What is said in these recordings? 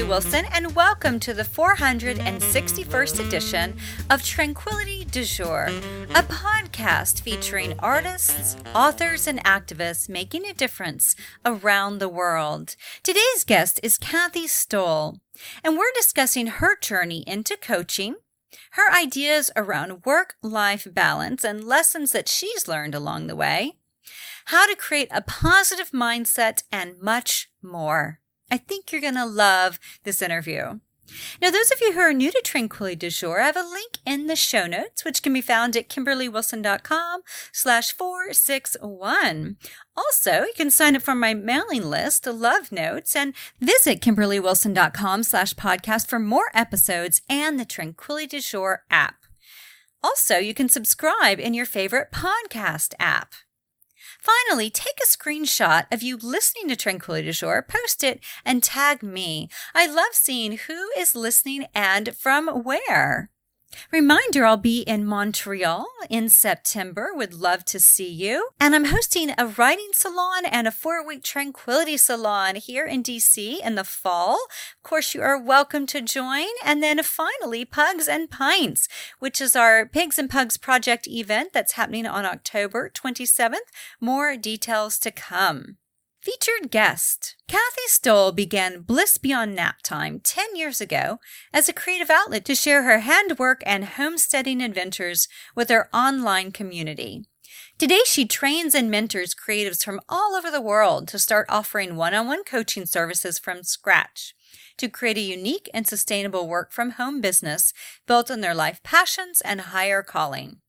Wilson, and welcome to the 461st edition of Tranquility du Jour, a podcast featuring artists, authors, and activists making a difference around the world. Today's guest is Kathy Stowell, and we're discussing her journey into coaching, her ideas around work-life balance and lessons that she's learned along the way, how to create a positive mindset, and much more. I think you're going to love this interview. Now, those of you who are new to Tranquility du Jour, I have a link in the show notes, which can be found at kimberlywilson.com/461. Also, you can sign up for my mailing list, Love Notes, and visit kimberlywilson.com/podcast for more episodes and the Tranquility du Jour app. Also, you can subscribe in your favorite podcast app. Finally, take a screenshot of you listening to Tranquility du Jour, post it, and tag me. I love seeing who is listening and from where. Reminder, I'll be in Montreal in September. Would love to see you. And I'm hosting a writing salon and a 4-week tranquility salon here in DC in the fall. Of course, you are welcome to join. And then finally, Pugs and Pints, which is our Pigs and Pugs project event that's happening on October 27th. More details to come. Featured guest. Kathy Stowell began Bliss Beyond Nap Time 10 years ago as a creative outlet to share her handwork and homesteading adventures with her online community. Today, she trains and mentors creatives from all over the world to start offering one-on-one coaching services from scratch to create a unique and sustainable work-from-home business built on their life passions and higher calling.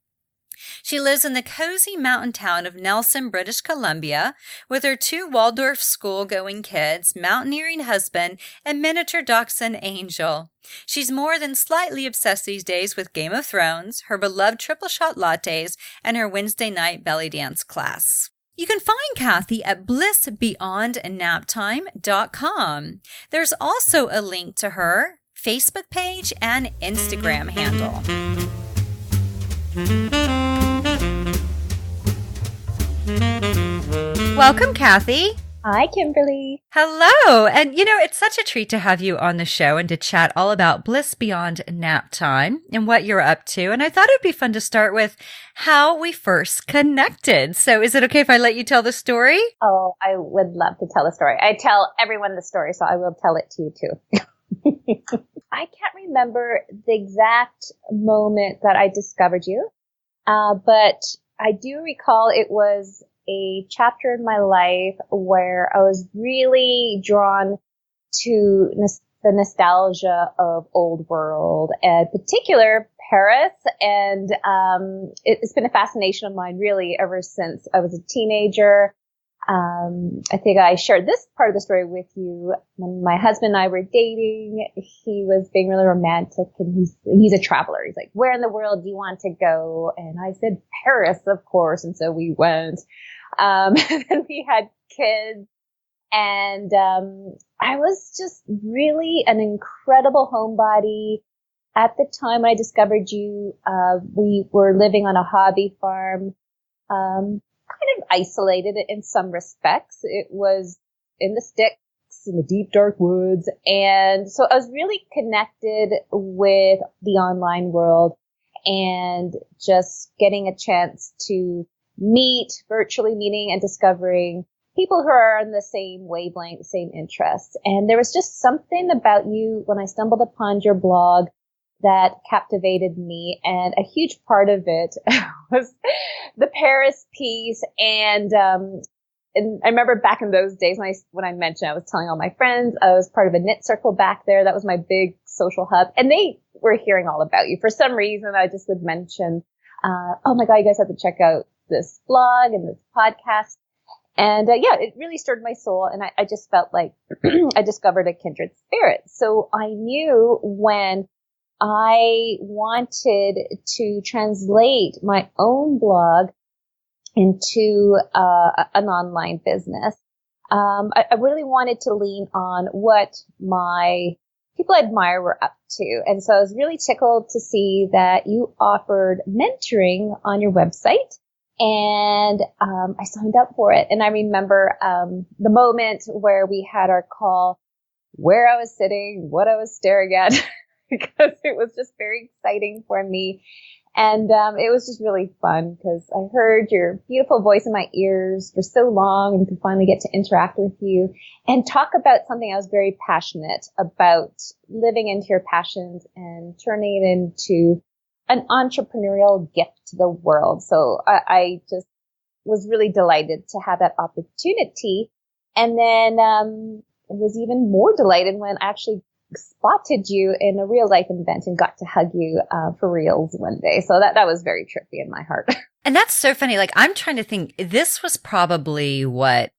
She lives in the cozy mountain town of Nelson, British Columbia, with her 2 Waldorf school-going kids, mountaineering husband, and miniature dachshund Angel. She's more than slightly obsessed these days with Game of Thrones, her beloved triple shot lattes, and her Wednesday night belly dance class. You can find Kathy at blissbeyondnaptime.com. There's also a link to her Facebook page and Instagram handle. Welcome, Kathy. Hi, Kimberly. Hello. And it's such a treat to have you on the show and to chat all about Bliss Beyond Nap Time and what you're up to. And I thought it'd be fun to start with how we first connected. So is it okay if I let you tell the story? Oh, I would love to tell the story. I tell everyone the story, so I will tell it to you too. I can't remember the exact moment that I discovered you, but I do recall it was a chapter in my life where I was really drawn to the nostalgia of old world, in particular Paris. And it's been a fascination of mine really ever since I was a teenager. I think I shared this part of the story with you when my husband and I were dating. He was being really romantic, and he's a traveler. He's like, "Where in the world do you want to go?" And I said, "Paris, of course." And so we went. Then we had kids, and I was just really an incredible homebody. At the time when I discovered you, we were living on a hobby farm. Kind of isolated in some respects. It was in the sticks, in the deep, dark woods. And so I was really connected with the online world and just getting a chance to virtually meeting and discovering people who are on the same wavelength, same interests. And there was just something about you when I stumbled upon your blog that captivated me, and a huge part of it was the Paris piece. And I remember back in those days when I mentioned, I was telling all my friends, I was part of a knit circle back there. That was my big social hub, and they were hearing all about you. For some reason, I just would mention, "Oh my God, you guys have to check out this blog and this podcast." And it really stirred my soul, and I just felt like I discovered a kindred spirit. So I knew when I wanted to translate my own blog into an online business. I really wanted to lean on what my people I admire were up to. And so I was really tickled to see that you offered mentoring on your website. And I signed up for it. And I remember the moment where we had our call where I was sitting, what I was staring at, because it was just very exciting for me. And it was just really fun because I heard your beautiful voice in my ears for so long and could finally get to interact with you and talk about something I was very passionate about, living into your passions and turning it into an entrepreneurial gift to the world. So I just was really delighted to have that opportunity. And then I was even more delighted when I actually spotted you in a real life event and got to hug you for reals one day. So that was very trippy in my heart. And that's so funny. Like, I'm trying to think, this was probably what,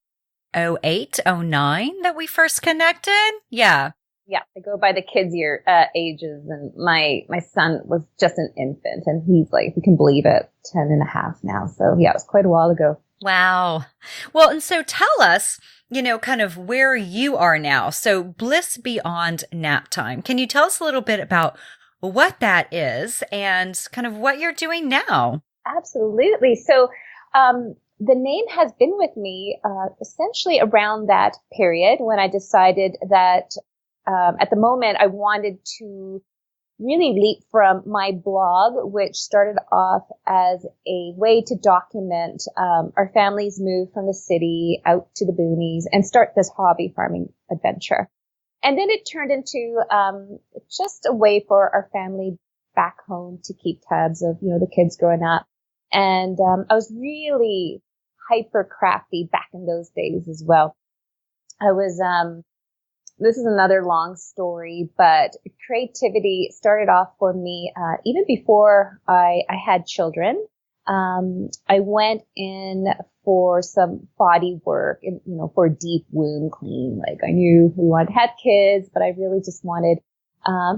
08, 09 that we first connected? Yeah. Yeah, I go by the kids' ages, and my son was just an infant, and he's like, you can believe it, 10 and a half now. So yeah, it was quite a while ago. Wow. Well, and so tell us, kind of where you are now. So Bliss Beyond Nap Time. Can you tell us a little bit about what that is and kind of what you're doing now? Absolutely. So the name has been with me essentially around that period when I decided that at the moment I wanted to really leap from my blog, which started off as a way to document our family's move from the city out to the boonies and start this hobby farming adventure. And then it turned into just a way for our family back home to keep tabs of, the kids growing up. And I was really hyper crafty back in those days as well. I was this is another long story, but creativity started off for me even before I had children. I went in for some body work and, for deep womb clean. Like, I knew we wanted to have kids, but I really just wanted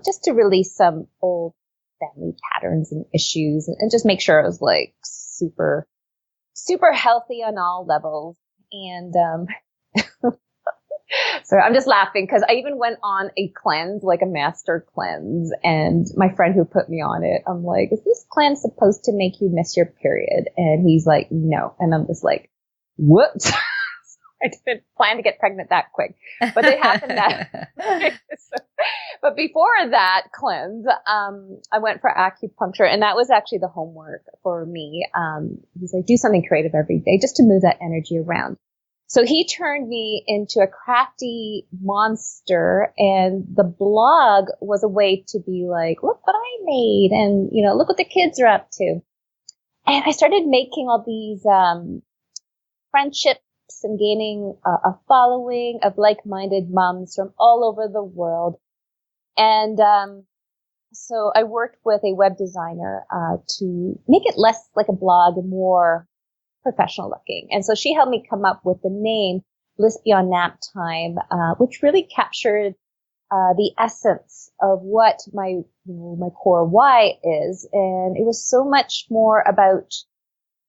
just to release some old family patterns and issues and just make sure it was like super, super healthy on all levels. And so I'm just laughing because I even went on a cleanse, like a master cleanse. And my friend who put me on it, I'm like, is this cleanse supposed to make you miss your period? And he's like, no. And I'm just like, whoops. I didn't plan to get pregnant that quick, but it happened that. But before that cleanse, I went for acupuncture, and that was actually the homework for me. He's like, do something creative every day just to move that energy around. So he turned me into a crafty monster, and the blog was a way to be like, look what I made, and, look what the kids are up to. And I started making all these friendships and gaining a following of like-minded moms from all over the world. And so I worked with a web designer to make it less like a blog and more professional looking. And so she helped me come up with the name Bliss Beyond Nap Time, which really captured the essence of what my core why is. And it was so much more about,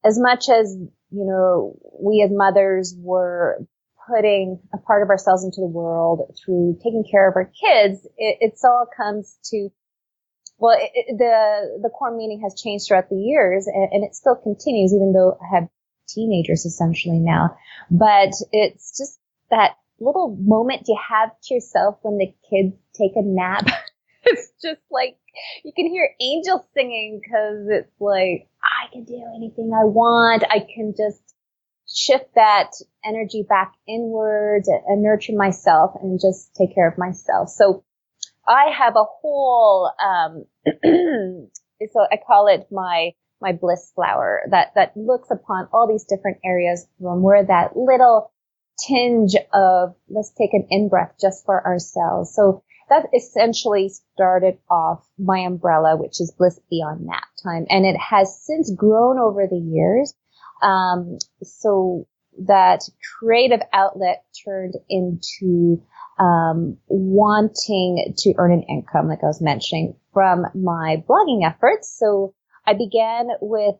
as much as, we as mothers were putting a part of ourselves into the world through taking care of our kids, it's all comes to, the core meaning has changed throughout the years, and it still continues, even though I have teenagers essentially now. But it's just that little moment you have to yourself when the kids take a nap. It's just like, you can hear angels singing because it's like, I can do anything I want. I can just shift that energy back inwards and nurture myself and just take care of myself. So I have a whole, so I call it my bliss flower that looks upon all these different areas from where that little tinge of, let's take an in-breath just for ourselves. So that essentially started off my umbrella, which is Bliss Beyond Nap Time. And it has since grown over the years. So that creative outlet turned into wanting to earn an income, like I was mentioning, from my blogging efforts. So I began with,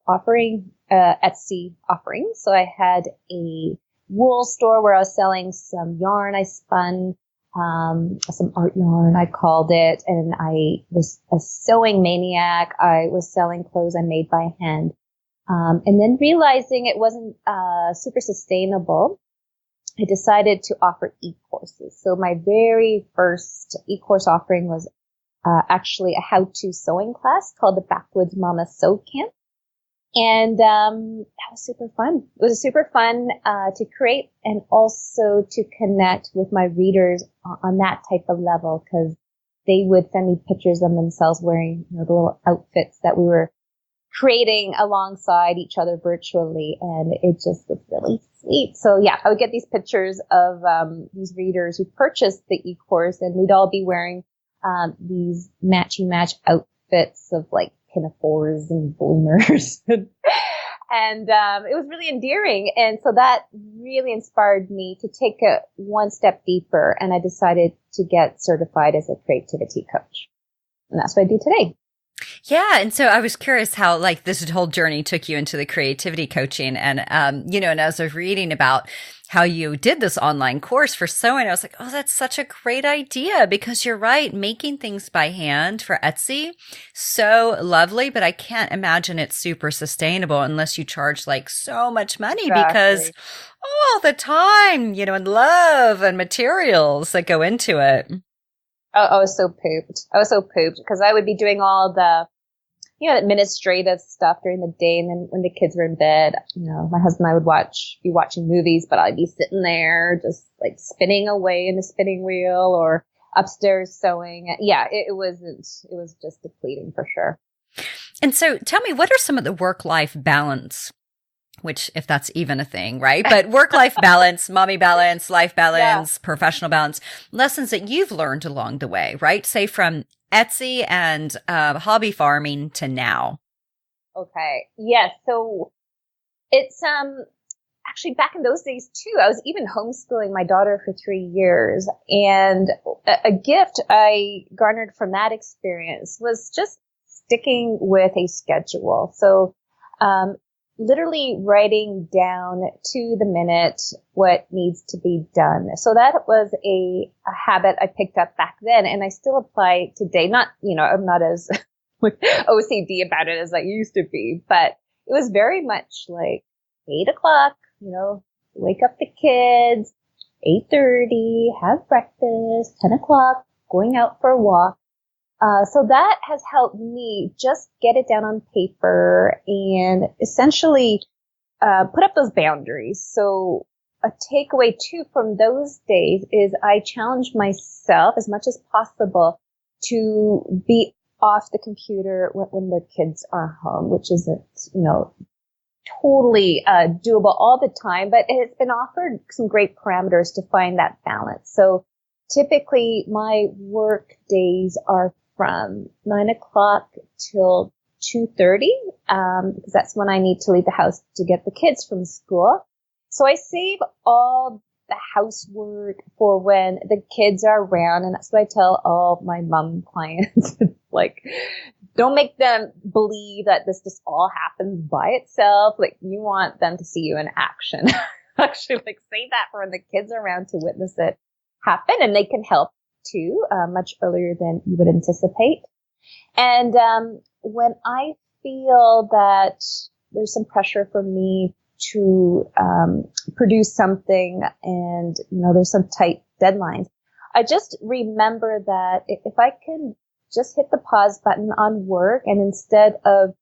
offering Etsy offerings. So I had a wool store where I was selling some yarn I spun, some art yarn, I called it, and I was a sewing maniac. I was selling clothes I made by hand. And then realizing it wasn't super sustainable, I decided to offer e-courses. So my very first e-course offering was actually a how-to sewing class called the Backwoods Mama Sew Camp. And that was super fun. It was super fun to create and also to connect with my readers on that type of level, because they would send me pictures of themselves wearing, the little outfits that we were creating alongside each other virtually, and it just was really sweet. So yeah, I would get these pictures of these readers who purchased the e-course, and we'd all be wearing these matchy-match outfits of like pinafores and bloomers. And it was really endearing. And so that really inspired me to take it one step deeper. And I decided to get certified as a creativity coach. And that's what I do today. Yeah. And so I was curious how like this whole journey took you into the creativity coaching. And, and as I was reading about how you did this online course for sewing, I was like, oh, that's such a great idea, because you're right. Making things by hand for Etsy, so lovely, but I can't imagine it's super sustainable unless you charge like so much money because all the time, and love and materials that go into it. I was so pooped because I would be doing all the, administrative stuff during the day. And then when the kids were in bed, my husband and I would be watching movies, but I'd be sitting there just like spinning away in the spinning wheel or upstairs sewing. Yeah, it was just depleting for sure. And so tell me, what are some of the work-life balance, which if that's even a thing, right? But work-life balance, mommy balance, life balance, professional balance, lessons that you've learned along the way, right? Say from Etsy and hobby farming to now. Okay. Yes. So it's actually back in those days too. I was even homeschooling my daughter for 3 years, and a gift I garnered from that experience was just sticking with a schedule. So literally writing down to the minute what needs to be done. So that was a habit I picked up back then, and I still apply today. Not, I'm not as OCD about it as I used to be, but it was very much like 8 o'clock, wake up the kids, 8:30, have breakfast, 10 o'clock, going out for a walk. So that has helped me just get it down on paper and essentially put up those boundaries. So a takeaway too from those days is I challenge myself as much as possible to be off the computer when the kids are home, which isn't, totally doable all the time, but it's been offered some great parameters to find that balance. So typically my work days are from 9 o'clock till 2:30, because that's when I need to leave the house to get the kids from school. So I save all the housework for when the kids are around, and that's what I tell all my mom clients. Like, don't make them believe that this just all happens by itself. Like, you want them to see you in action. Actually, save that for when the kids are around to witness it happen, and they can help too, much earlier than you would anticipate. And when I feel that there's some pressure for me to produce something, and there's some tight deadlines, I just remember that if I can just hit the pause button on work, and instead of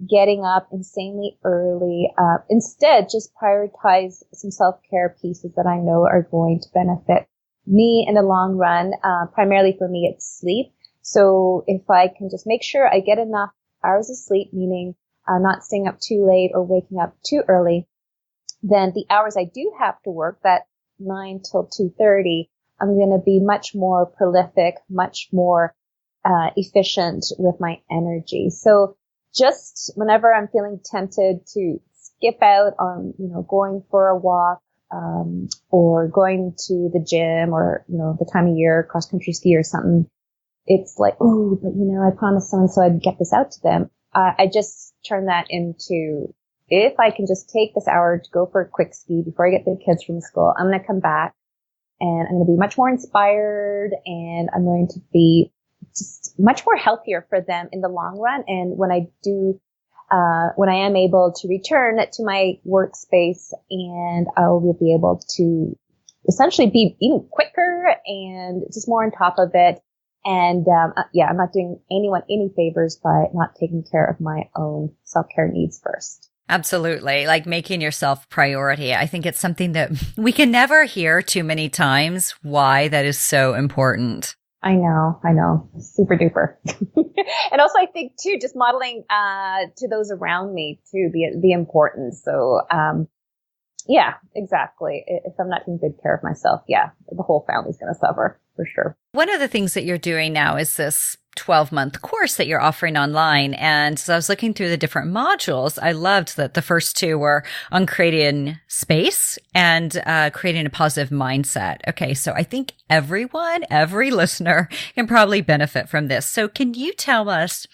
getting up insanely early, instead just prioritize some self-care pieces that I know are going to benefit me in the long run. Primarily for me, it's sleep. So if I can just make sure I get enough hours of sleep, meaning not staying up too late or waking up too early, then the hours I do have to work, that 9 till 2:30, I'm going to be much more prolific, much more efficient with my energy. So just whenever I'm feeling tempted to skip out on, going for a walk, or going to the gym, or, the time of year, cross country ski or something, it's like, oh, but I promised so-and-so I'd get this out to them. I just turn that into, if I can just take this hour to go for a quick ski before I get the kids from school, I'm going to come back and I'm going to be much more inspired, and I'm going to be just much more healthier for them in the long run. And when I am able to return to my workspace, and I will be able to essentially be even quicker and just more on top of it. And I'm not doing anyone any favors by not taking care of my own self-care needs first. Absolutely. Like making yourself priority. I think it's something that we can never hear too many times why that is so important. I know. Super duper. And also I think too, just modeling to those around me too, the importance. So yeah, exactly. If I'm not taking good care of myself, the whole family's going to suffer for sure. One of the things that you're doing now is this 12-month course that you're offering online. And so I was looking through the different modules. I loved that the first two were on creating space and creating a positive mindset. Okay, so I think every listener can probably benefit from this. So can you tell us,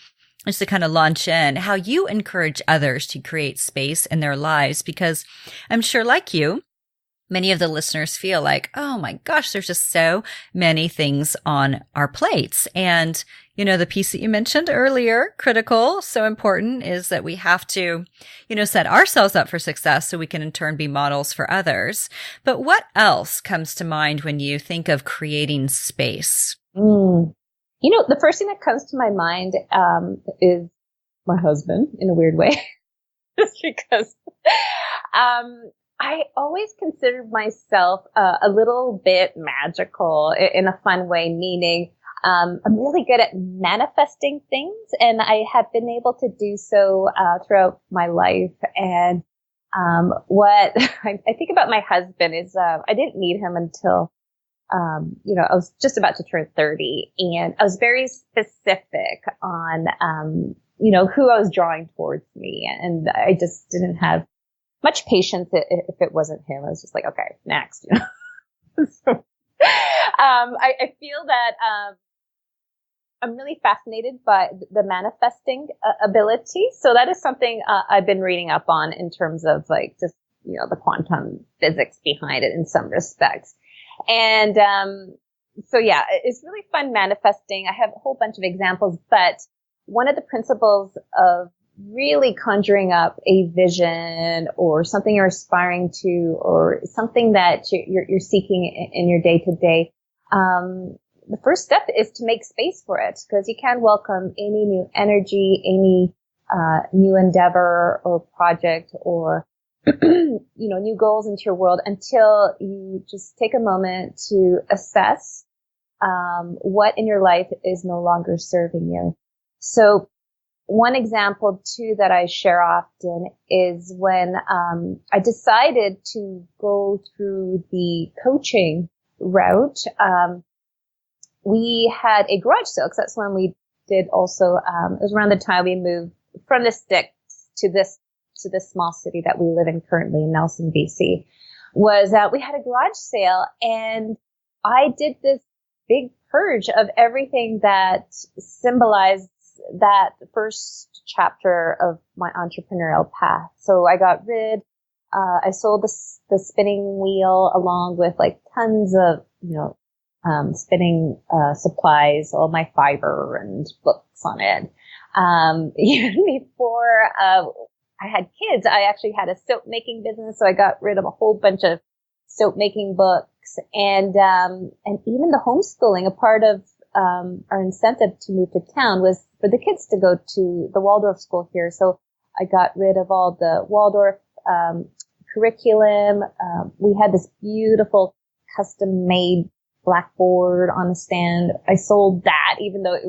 just to kind of launch in, how you encourage others to create space in their lives? Because I'm sure, like you, many of the listeners feel like, oh my gosh, there's just so many things on our plates. And, the piece that you mentioned earlier, critical, so important, is that we have to, set ourselves up for success so we can in turn be models for others. But what else comes to mind when you think of creating space? The first thing that comes to my mind is my husband, in a weird way, just because I always considered myself a little bit magical in a fun way, meaning I'm really good at manifesting things, and I have been able to do so throughout my life. And what I think about my husband is I didn't meet him until I was just about to turn 30, and I was very specific on, who I was drawing towards me. And I just didn't have much patience if it wasn't him. I was just like, okay, next. So, I feel that, I'm really fascinated by the manifesting ability. So that is something I've been reading up on in terms of like just, the quantum physics behind it in some respects. And it's really fun manifesting. I have a whole bunch of examples, but one of the principles of really conjuring up a vision or something you're aspiring to or something that you're seeking in your day to day, the first step is to make space for it, because you can't welcome any new energy, any new endeavor or project or new goals into your world until you just take a moment to assess what in your life is no longer serving you. So one example too that I share often is when I decided to go through the coaching route. We had a garage sale, because that's when we did also, it was around the time we moved from the sticks to this small city that we live in currently in Nelson, BC, was that we had a garage sale, and I did this big purge of everything that symbolized that first chapter of my entrepreneurial path. So I got rid, I sold the spinning wheel along with like tons of, spinning supplies, all my fiber and books on it. Even before I had kids, I actually had a soap making business, so I got rid of a whole bunch of soap making books, and even the homeschooling. A part of our incentive to move to town was for the kids to go to the Waldorf school here. So I got rid of all the Waldorf curriculum. We had this beautiful custom made blackboard on the stand. I sold that, even though it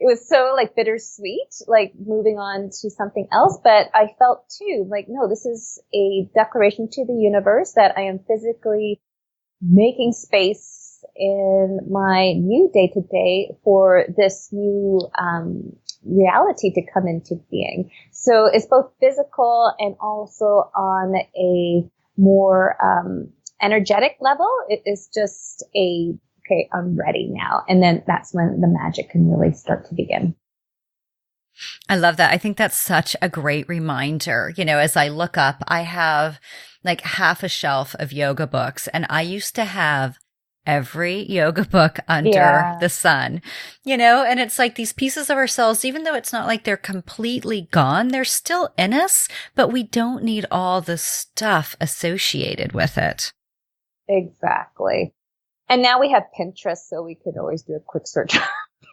was so like bittersweet, like moving on to something else. But I felt too like, no, this is a declaration to the universe that I am physically making space in my new day to day for this new reality to come into being. So it's both physical and also on a more energetic level. It is just okay, I'm ready now. And then that's when the magic can really start to begin. I love that. I think that's such a great reminder. As I look up, I have like half a shelf of yoga books, and I used to have every yoga book under the sun, and it's like these pieces of ourselves, even though it's not like they're completely gone, they're still in us, but we don't need all the stuff associated with it. Exactly. And now we have Pinterest, so we could always do a quick search on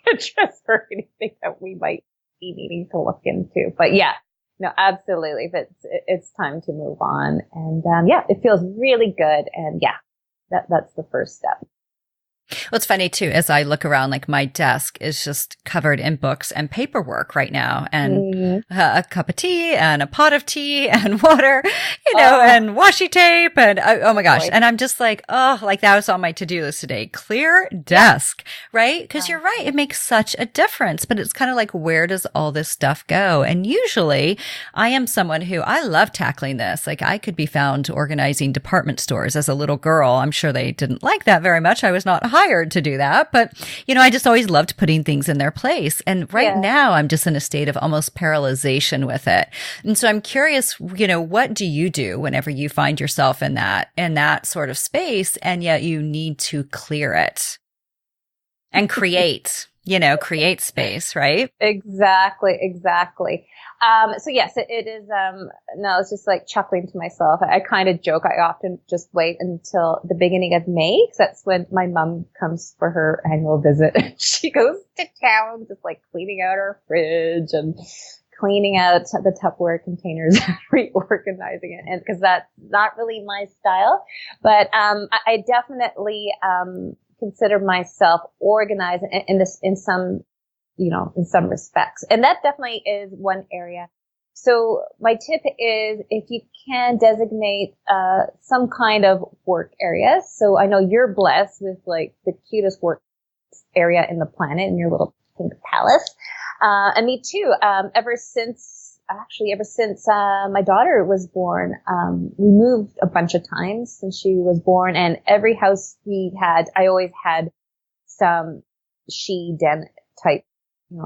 Pinterest for anything that we might be needing to look into. But yeah, no, absolutely. But it's time to move on. And yeah, it feels really good. And yeah, that's the first step. Well, it's funny too, as I look around, like my desk is just covered in books and paperwork right now, and a cup of tea and a pot of tea and water, and washi tape and oh my gosh. And I'm just like, oh, like that was on my to-do list today. Clear desk, right? Because you're right. It makes such a difference, but it's kind of like, where does all this stuff go? And usually I am someone who I love tackling this. Like I could be found organizing department stores as a little girl. I'm sure they didn't like that very much. I was not hired to do that, but I just always loved putting things in their place. And right now I'm just in a state of almost paralyzation with it. And so I'm curious, what do you do whenever you find yourself in that sort of space, and yet you need to clear it and create space, right? Exactly. So yes, it is, no, it's just like chuckling to myself. I kind of joke. I often just wait until the beginning of May, because that's when my mom comes for her annual visit. She goes to town, just like cleaning out our fridge and cleaning out the Tupperware containers, reorganizing it. And because that's not really my style, but, I definitely, consider myself organized in some respects. And that definitely is one area. So my tip is, if you can designate some kind of work area. So I know you're blessed with like the cutest work area in the planet in your little pink palace. And me too. Ever since my daughter was born, we moved a bunch of times since she was born, and every house we had, I always had some den type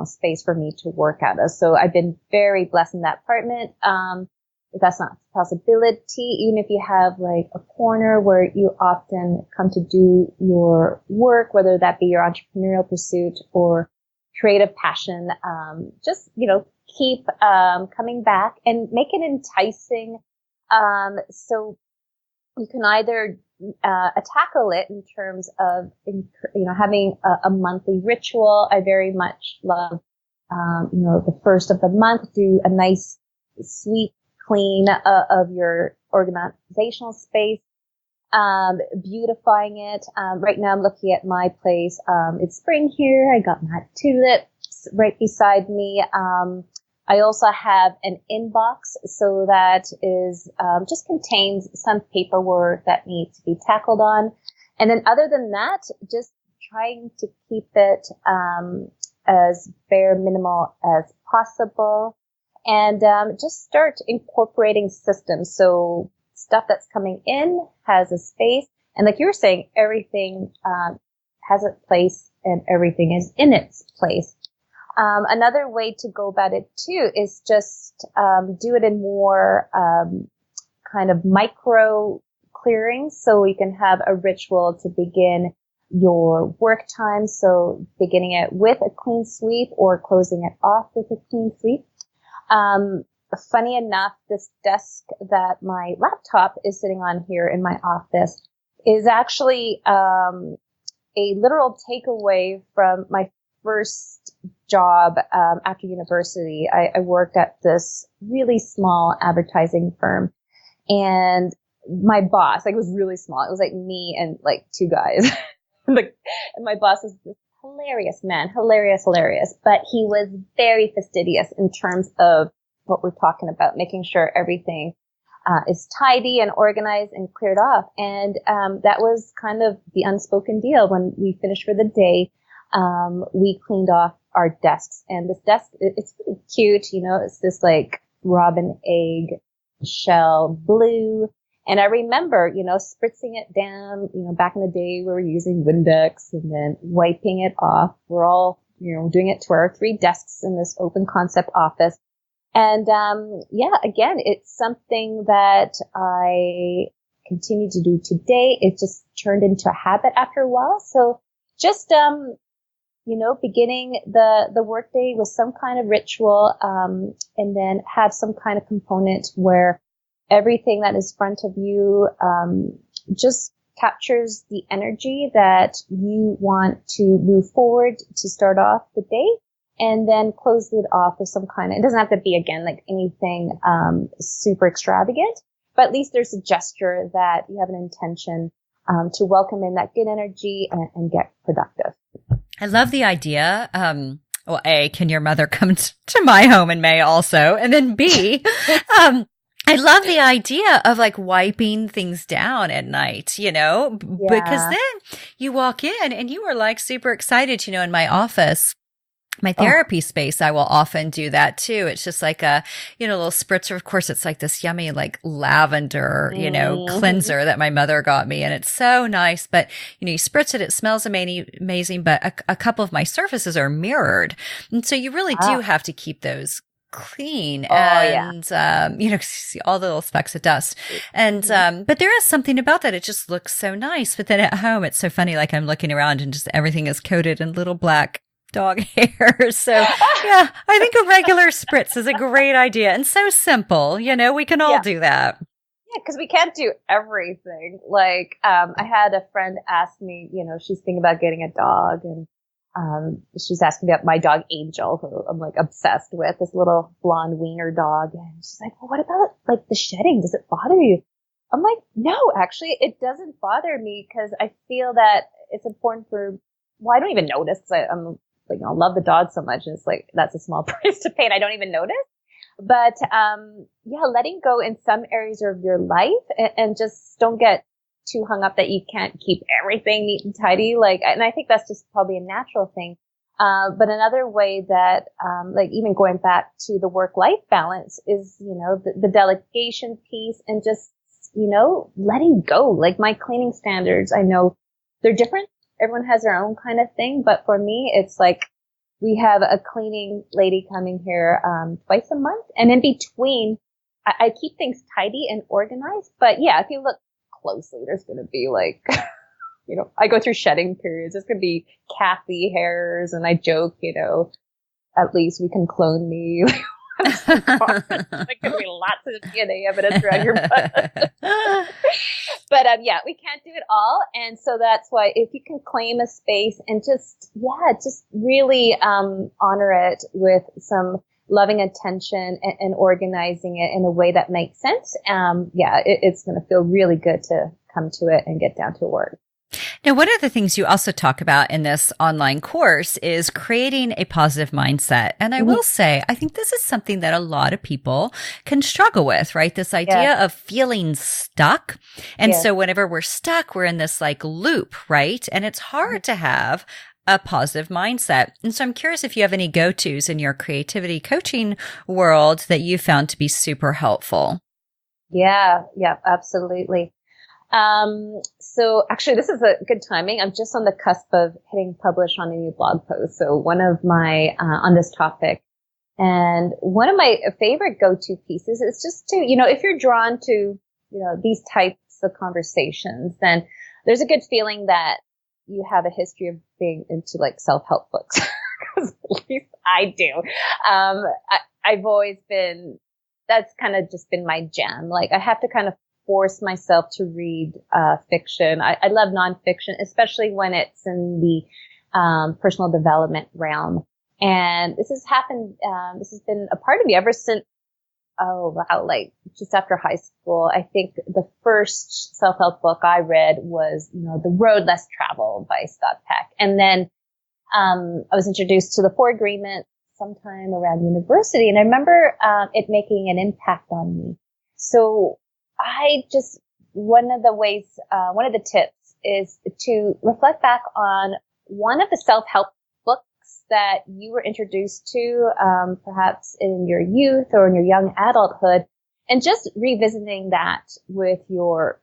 space for me to work out of. So I've been very blessed in that apartment. If that's not a possibility, even if you have like a corner where you often come to do your work, whether that be your entrepreneurial pursuit or creative passion, just, keep, coming back and make it enticing. So you can either tackle it in terms of, having a monthly ritual. I very much love, the first of the month, do a nice, sweet clean of your organizational space, beautifying it. Right now I'm looking at my place. It's spring here. I got my tulips right beside me. I also have an inbox, so that is just contains some paperwork that needs to be tackled on. And then other than that, just trying to keep it as bare minimal as possible, and just start incorporating systems. So stuff that's coming in has a space, and like you were saying, everything has a place and everything is in its place. Another way to go about it too is just do it in more kind of micro clearings, so you can have a ritual to begin your work time. So beginning it with a clean sweep or closing it off with a clean sweep. Funny enough, this desk that my laptop is sitting on here in my office is actually a literal takeaway from my first job after university. I worked at this really small advertising firm, and my boss, like, it was really small. It was like me and like two guys. And my boss was this hilarious man, hilarious. But he was very fastidious in terms of what we're talking about, making sure everything is tidy and organized and cleared off. And that was kind of the unspoken deal. When we finished for the day, we cleaned off our desks. And this desk, it's really cute, it's this like robin egg shell blue. And I remember, spritzing it down, back in the day we were using Windex and then wiping it off. We're all, doing it to our 3 desks in this open concept office. And, again, it's something that I continue to do today. It just turned into a habit after a while. So just, beginning the workday with some kind of ritual, and then have some kind of component where everything that is front of you, just captures the energy that you want to move forward to start off the day, and then close it off with some kind of, it doesn't have to be, again, like anything super extravagant, but at least there's a gesture that you have an intention to welcome in that good energy and get productive. I love the idea. Well, A, can your mother come to my home in May also? And then B, I love the idea of like wiping things down at night, because then you walk in and you are like super excited, in my office. My therapy space, I will often do that too. It's just like a, little spritzer. Of course, it's like this yummy, like lavender, cleanser that my mother got me. And it's so nice. But, you spritz it. It smells amazing. But a couple of my surfaces are mirrored. And so you really do have to keep those clean and, see all the little specks of dust. And, but there is something about that. It just looks so nice. But then at home, it's so funny. Like I'm looking around and just everything is coated in little black dog hair. So yeah, I think a regular spritz is a great idea and so simple. We can all do that. Yeah, because we can't do everything. Like, I had a friend ask me, she's thinking about getting a dog, and she's asking about my dog Angel, who I'm like obsessed with, this little blonde wiener dog. And she's like, well, what about like the shedding? Does it bother you? I'm like, no, actually, it doesn't bother me, because I feel that it's important I don't even notice, because I'm like, I love the dog so much. And it's like, that's a small price to pay, and I don't even notice. But, letting go in some areas of your life, and just don't get too hung up that you can't keep everything neat and tidy. And I think that's just probably a natural thing. But another way that, even going back to the work-life balance is, the delegation piece, and just, letting go. Like my cleaning standards, I know they're different. Everyone has their own kind of thing. But for me, it's like we have a cleaning lady coming here twice a month. And in between, I keep things tidy and organized. But yeah, if you look closely, there's going to be like, I go through shedding periods. There's going to be Kathy hairs. And I joke, at least we can clone me. There could be lots of DNA evidence around your butt. But we can't do it all. And so that's why if you can claim a space and just really honor it with some loving attention and organizing it in a way that makes sense, it's going to feel really good to come to it and get down to work. Now, one of the things you also talk about in this online course is creating a positive mindset. And I will say, I think this is something that a lot of people can struggle with, right? This idea of feeling stuck. And so whenever we're stuck, we're in this like loop, right? And it's hard to have a positive mindset. And so I'm curious if you have any go-tos in your creativity coaching world that you found to be super helpful. Yeah, absolutely. So actually this is a good timing. I'm just on the cusp of hitting publish on a new blog post. So one of my, on this topic, and one of my favorite go-to pieces is just to, if you're drawn to, these types of conversations, then there's a good feeling that you have a history of being into like self-help books. 'Cause at least I do. I've always been, that's kind of just been my jam. Like I have to kind of force myself to read fiction. I love nonfiction, especially when it's in the personal development realm. And this has happened, this has been a part of me ever since, like just after high school. I think the first self-help book I read was, The Road Less Traveled by Scott Peck. And then I was introduced to the Four Agreements sometime around university. And I remember it making an impact on me. So one of the tips is to reflect back on one of the self-help books that you were introduced to, perhaps in your youth or in your young adulthood, and just revisiting that with your,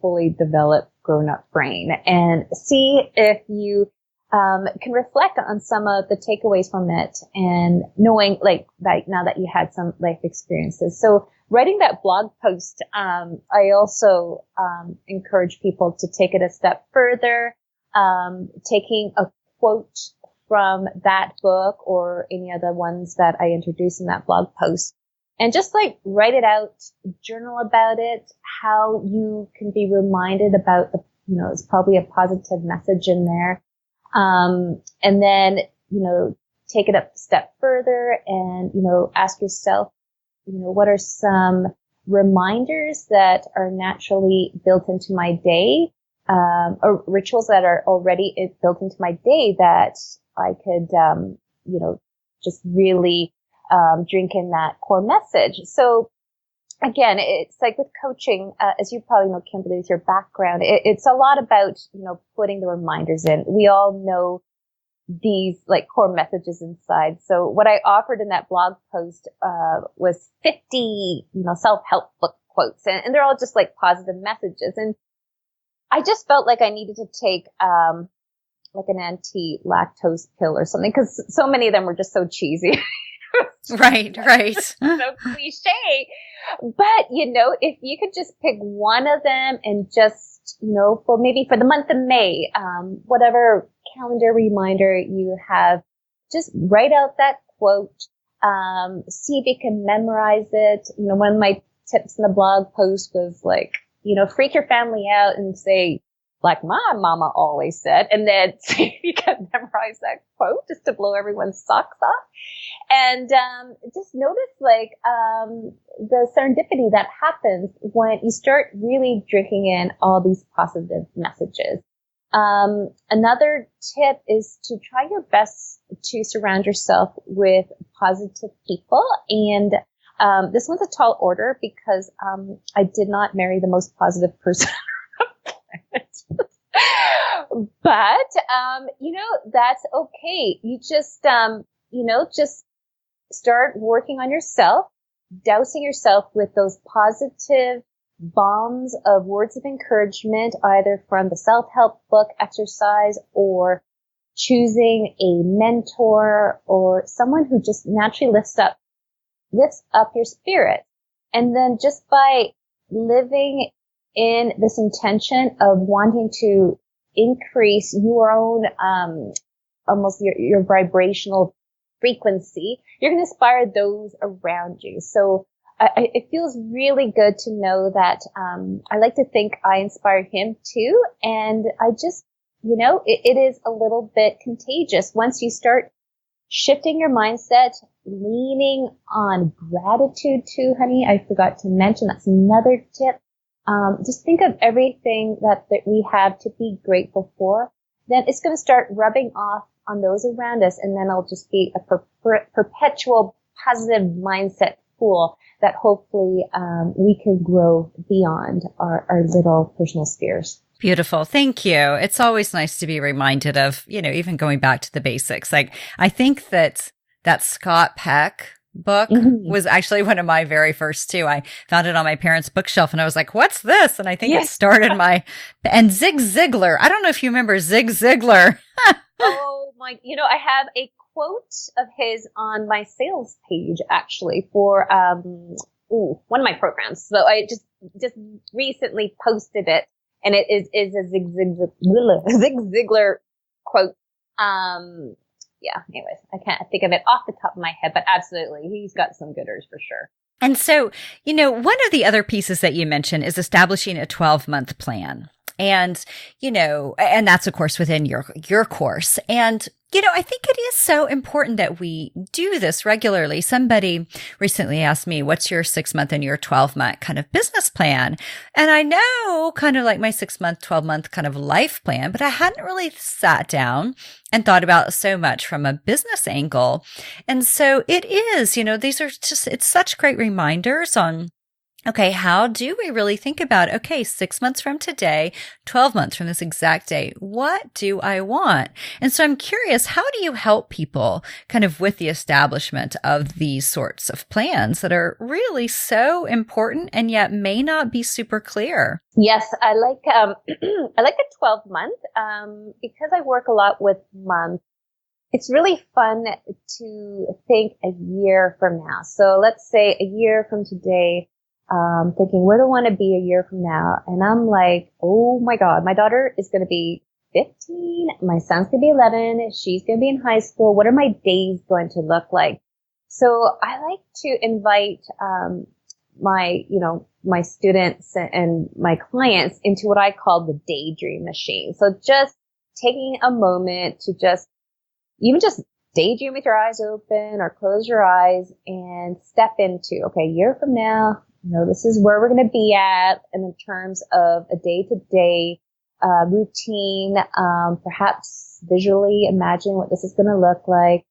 fully developed grown-up brain, and see if you can reflect on some of the takeaways from it, and knowing like now that you had some life experiences. So writing that blog post, I also encourage people to take it a step further, taking a quote from that book or any other ones that I introduce in that blog post, and just like write it out, journal about it, how you can be reminded about it's probably a positive message in there. And then, take it up a step further and, ask yourself, what are some reminders that are naturally built into my day, or rituals that are already built into my day that I could, just really, drink in that core message. So again, it's like with coaching, as you probably know, Kimberly, with your background, it's a lot about, putting the reminders in. We all know these like core messages inside. So what I offered in that blog post, was 50, self-help book quotes, and they're all just like positive messages. And I just felt like I needed to take, like an anti-lactose pill or something, because so many of them were just so cheesy. Right. So cliche. But, if you could just pick one of them and just, for the month of May, whatever calendar reminder you have, just write out that quote, see if you can memorize it. One of my tips in the blog post was like, freak your family out and say, like my mama always said, and then see if you can memorize that quote just to blow everyone's socks off. And just notice the serendipity that happens when you start really drinking in all these positive messages. Another tip is to try your best to surround yourself with positive people. And this one's a tall order because I did not marry the most positive person. But, that's okay. You just, just start working on yourself, dousing yourself with those positive bombs of words of encouragement, either from the self-help book exercise or choosing a mentor or someone who just naturally lifts up your spirit. And then just by living in this intention of wanting to increase your own, almost your vibrational frequency, you're going to inspire those around you. So it feels really good to know that, I like to think I inspire him too. And I just, it is a little bit contagious. Once you start shifting your mindset, leaning on gratitude too, honey, I forgot to mention, that's another tip. Just think of everything that we have to be grateful for. Then it's going to start rubbing off on those around us. And then it'll just be a perpetual positive mindset pool that hopefully, we can grow beyond our little personal spheres. Beautiful. Thank you. It's always nice to be reminded of, even going back to the basics. Like, I think that Scott Peck book was actually one of my very first too. I found it on my parents' bookshelf and I was like, what's this? And I think it started and Zig Ziglar. I don't know if you remember Zig Ziglar. Oh my, I have a quote of his on my sales page actually for, one of my programs. So I just recently posted it, and it is a Zig Ziglar quote. Anyways, I can't think of it off the top of my head, but absolutely, he's got some gooders for sure. And so, one of the other pieces that you mentioned is establishing a 12-month plan. And, and that's of course within your course. And, I think it is so important that we do this regularly. Somebody recently asked me, what's your 6-month and your 12-month kind of business plan? And I know kind of like my 6-month, 12-month kind of life plan, but I hadn't really sat down and thought about so much from a business angle. And so it is, these are it's such great reminders on, okay, how do we really think about, 6 months from today, 12 months from this exact date, what do I want? And so I'm curious, how do you help people kind of with the establishment of these sorts of plans that are really so important and yet may not be super clear? Yes, I like a 12-month, because I work a lot with months. It's really fun to think a year from now. So let's say a year from today, thinking, where do I want to be a year from now? And I'm like, oh my God, my daughter is going to be 15. My son's going to be 11. She's going to be in high school. What are my days going to look like? So I like to invite, my students and my clients into what I call the daydream machine. So just taking a moment to just daydream with your eyes open or close your eyes and step into, okay, a year from now, this is where we're going to be at. And in terms of a day-to-day routine, perhaps visually imagine what this is going to look like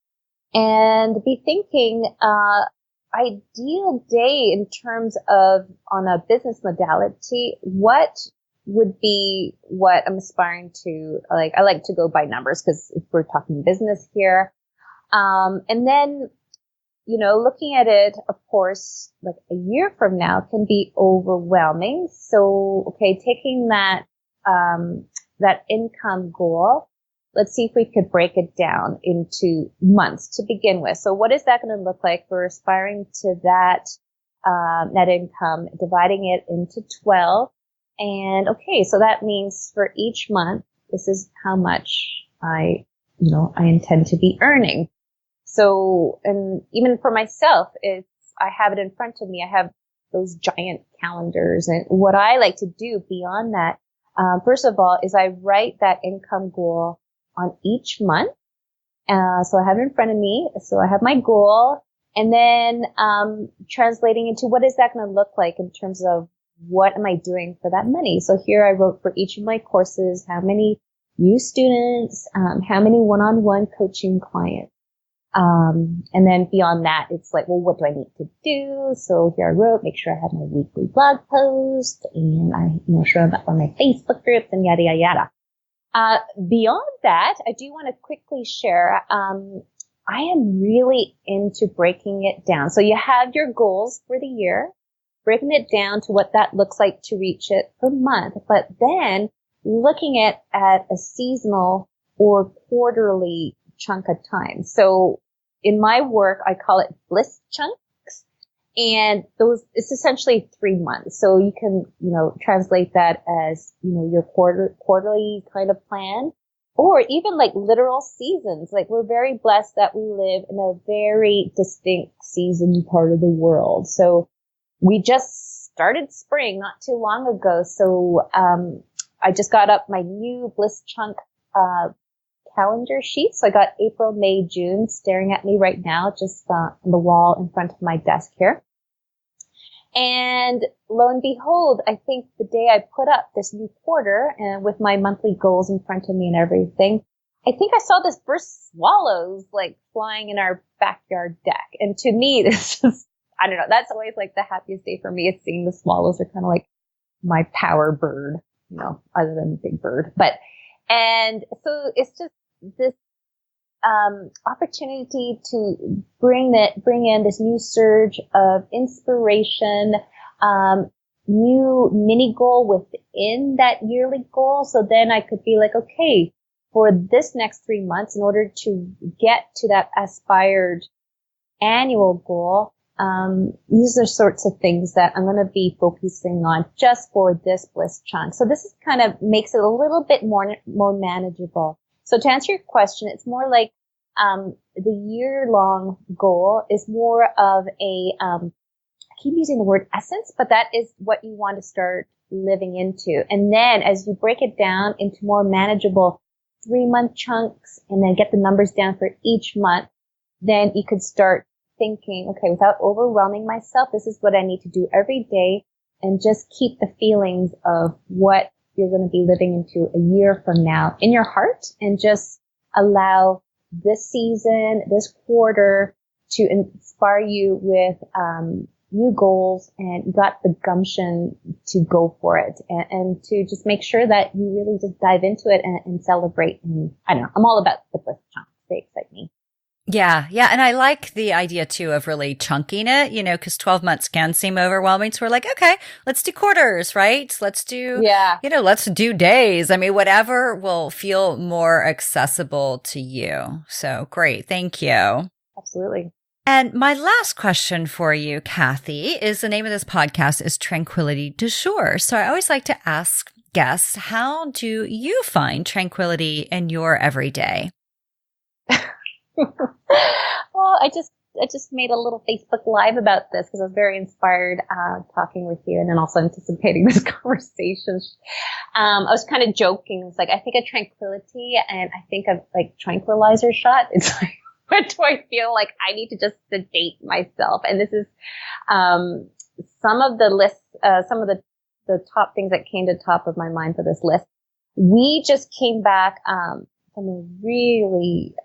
and be thinking, ideal day in terms of on a business modality, what would be what I'm aspiring to. Like, I like to go by numbers because if we're talking business here. And then, looking at it, of course, like a year from now can be overwhelming. So, okay, taking that income goal, let's see if we could break it down into months to begin with. So what is that going to look like? We're aspiring to that, net income, dividing it into 12. And okay, so that means for each month, this is how much I intend to be earning. So, and even for myself, I have it in front of me. I have those giant calendars. And what I like to do beyond that, first of all, is I write that income goal on each month. So I have it in front of me. So I have my goal and then, translating into what is that going to look like in terms of what am I doing for that money? So here I wrote for each of my courses, how many new students, how many one-on-one coaching clients. And then beyond that, it's like, well, what do I need to do? So here I wrote, make sure I have my weekly blog post and I, show up on my Facebook groups and yada, yada, yada. Beyond that, I do want to quickly share, I am really into breaking it down. So you have your goals for the year, breaking it down to what that looks like to reach it per month, but then looking at a seasonal or quarterly chunk of time. So in my work, I call it Bliss chunks. And it's essentially 3 months. So you can, translate that as, your quarterly kind of plan, or even like literal seasons. Like we're very blessed that we live in a very distinct season part of the world. So we just started spring not too long ago. So, I just got up my new Bliss chunk, calendar sheet. So I got April, May, June staring at me right now, just on the wall in front of my desk here. And lo and behold, I think the day I put up this new quarter and with my monthly goals in front of me and everything, I think I saw this burst swallows like flying in our backyard deck. And to me, this is, I don't know, that's always like the happiest day for me is seeing the swallows are kind of like my power bird, other than Big Bird. And so it's just this opportunity to bring in this new surge of inspiration, new mini goal within that yearly goal. So then I could be like, okay, for this next 3 months, in order to get to that aspired annual goal, these are sorts of things that I'm going to be focusing on just for this Bliss chunk. So this is kind of makes it a little bit more manageable. So to answer your question, it's more like, the year-long goal is more of I keep using the word essence, but that is what you want to start living into. And then as you break it down into more manageable 3-month chunks and then get the numbers down for each month, then you could start thinking, okay, without overwhelming myself, this is what I need to do every day and just keep the feelings of what you're going to be living into a year from now in your heart and just allow this season, this quarter to inspire you with new goals and you got the gumption to go for it and to just make sure that you really just dive into it and celebrate. And I don't know, I'm all about the Bliss chunks. They excite me. Yeah. Yeah. And I like the idea too of really chunking it, because 12 months can seem overwhelming. So we're like, okay, let's do quarters, right? Let's do, let's do days. I mean, whatever will feel more accessible to you. So great. Thank you. Absolutely. And my last question for you, Kathy, is the name of this podcast is Tranquility du Jour. So I always like to ask guests, how do you find tranquility in your everyday? Well, I just just made a little Facebook Live about this because I was very inspired talking with you and then also anticipating this conversation. I was kind of joking. It's like, I think of tranquility and I think of like tranquilizer shot. It's like, what do I feel like I need to just sedate myself? And this is some of the lists, some of the top things that came to the top of my mind for this list. We just came back from a really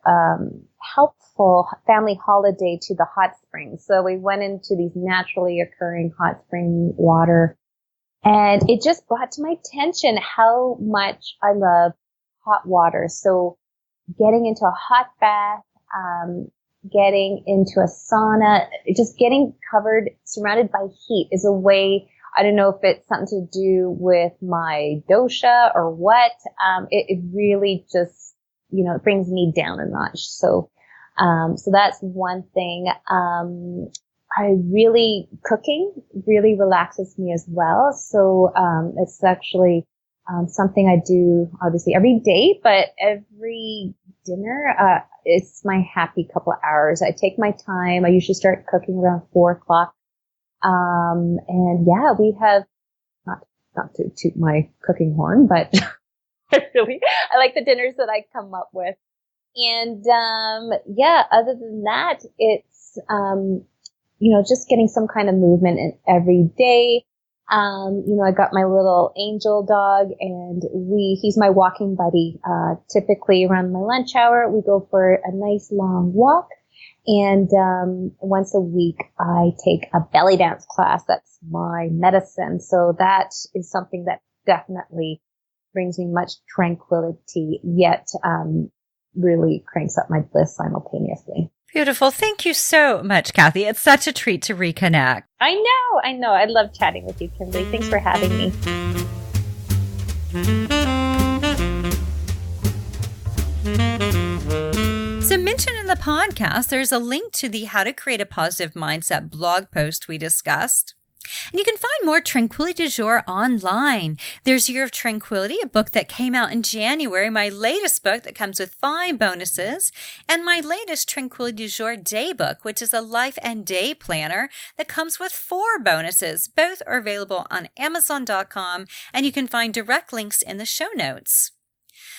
helpful family holiday to the hot springs. So we went into these naturally occurring hot spring water, and it just brought to my attention how much I love hot water. So getting into a hot bath, getting into a sauna, just getting covered, surrounded by heat is a way. I don't know if it's something to do with my dosha or what. It really just, it brings me down a notch. So that's one thing. Cooking really relaxes me as well. So, it's actually, something I do obviously every day, but every dinner, it's my happy couple of hours. I take my time. I usually start cooking around 4:00. And yeah, we have not to toot my cooking horn, but I like the dinners that I come up with. And, yeah, other than that, it's, just getting some kind of movement in every day. I got my little angel dog and he's my walking buddy. Typically around my lunch hour, we go for a nice long walk. And, once a week I take a belly dance class. That's my medicine. So that is something that definitely brings me much tranquility, yet, really cranks up my bliss simultaneously. Beautiful. Thank you so much, Kathy. It's such a treat to reconnect. I know. I love chatting with you, Kimberly. Thanks for having me. So mentioned in the podcast, there's a link to the How to Create a Positive Mindset blog post we discussed. And you can find more Tranquility du Jour online. There's Year of Tranquility, a book that came out in January, my latest book that comes with 5 bonuses, and my latest Tranquility du Jour day book, which is a life and day planner that comes with 4 bonuses. Both are available on Amazon.com, and you can find direct links in the show notes.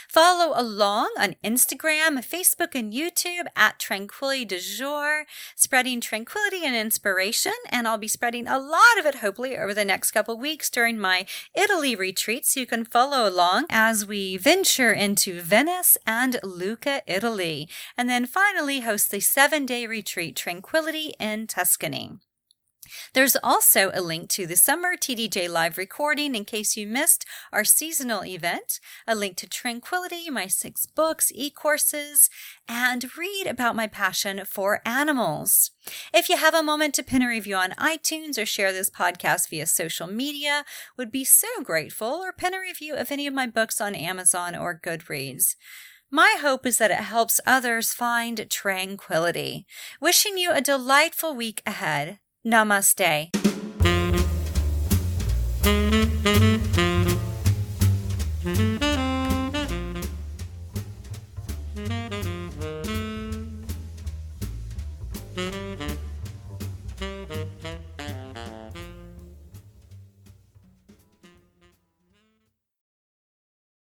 Follow along on Instagram, Facebook, and YouTube at Tranquility du Jour, spreading tranquility and inspiration. And I'll be spreading a lot of it, hopefully, over the next couple weeks during my Italy retreat. So you can follow along as we venture into Venice and Lucca, Italy. And then finally host the 7-day retreat, Tranquility in Tuscany. There's also a link to the summer TDJ live recording in case you missed our seasonal event, a link to Tranquility, my 6 books, e-courses, and read about my passion for animals. If you have a moment to pin a review on iTunes or share this podcast via social media, would be so grateful, or pin a review of any of my books on Amazon or Goodreads. My hope is that it helps others find tranquility. Wishing you a delightful week ahead. Namaste.